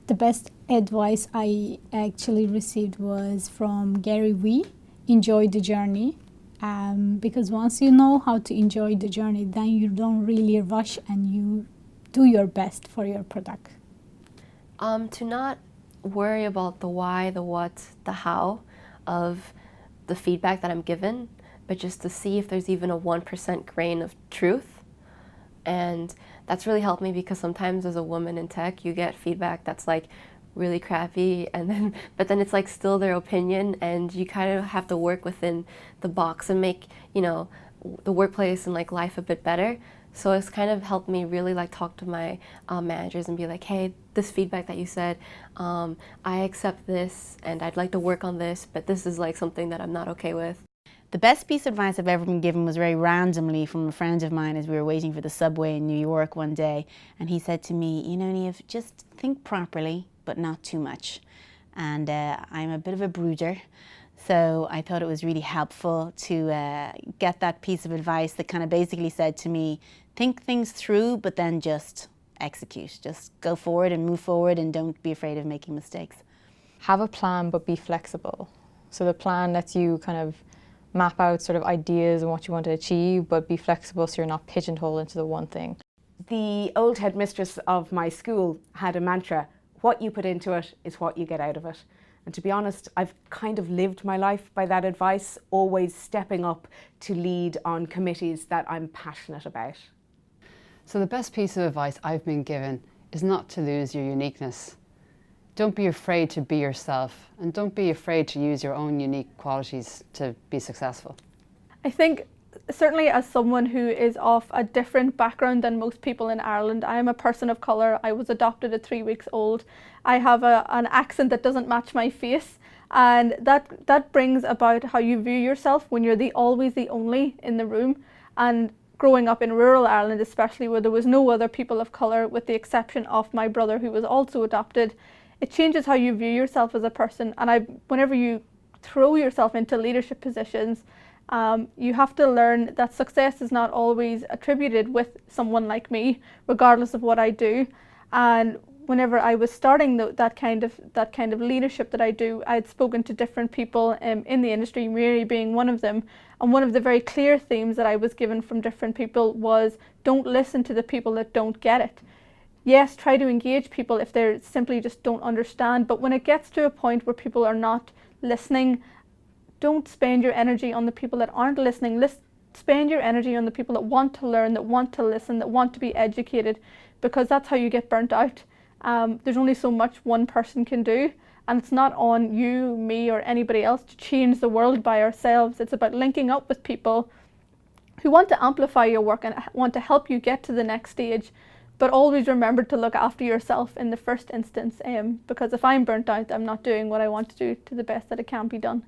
The best advice I actually received was from Gary Vee: enjoy the journey. Because once you know how to enjoy the journey, then you don't really rush and you do your best for your product. To not worry about the why, the what, the how of the feedback that I'm given, but just to see if there's even a 1% grain of truth. And that's really helped me, because sometimes as a woman in tech, you get feedback that's like really crappy, and but then it's like still their opinion, and you kind of have to work within the box and make, you know, the workplace and like life a bit better. So it's kind of helped me really like talk to my managers and be like, hey, this feedback that you said, I accept this and I'd like to work on this, but this is like something that I'm not okay with. The best piece of advice I've ever been given was very randomly from a friend of mine as we were waiting for the subway in New York one day, and he said to me, you know, Niamh, just think properly, but not too much. And I'm a bit of a brooder, so I thought it was really helpful to get that piece of advice that kind of basically said to me, think things through, but then just execute. Just go forward and move forward, and don't be afraid of making mistakes. Have a plan, but be flexible. So the plan lets you kind of map out sort of ideas and what you want to achieve, but be flexible so you're not pigeonholed into the one thing. The old headmistress of my school had a mantra: what you put into it is what you get out of it. And to be honest, I've kind of lived my life by that advice, always stepping up to lead on committees that I'm passionate about. So the best piece of advice I've been given is not to lose your uniqueness. Don't be afraid to be yourself, and don't be afraid to use your own unique qualities to be successful. I think certainly as someone who is of a different background than most people in Ireland, I am a person of colour. I was adopted at 3 weeks old. I have an accent that doesn't match my face, and that brings about how you view yourself when you're always the only in the room. And growing up in rural Ireland especially, where there was no other people of colour with the exception of my brother, who was also adopted, it changes how you view yourself as a person. And whenever you throw yourself into leadership positions, you have to learn that success is not always attributed with someone like me, regardless of what I do. And whenever I was starting that kind of leadership that I do, I had spoken to different people in the industry, Mary being one of them. And one of the very clear themes that I was given from different people was, don't listen to the people that don't get it. Yes, try to engage people if they simply just don't understand, but when it gets to a point where people are not listening, don't spend your energy on the people that aren't listening. Spend your energy on the people that want to learn, that want to listen, that want to be educated, because that's how you get burnt out. There's only so much one person can do, and it's not on you, me, or anybody else to change the world by ourselves. It's about linking up with people who want to amplify your work and want to help you get to the next stage. But always remember to look after yourself in the first instance, because if I'm burnt out, I'm not doing what I want to do to the best that it can be done.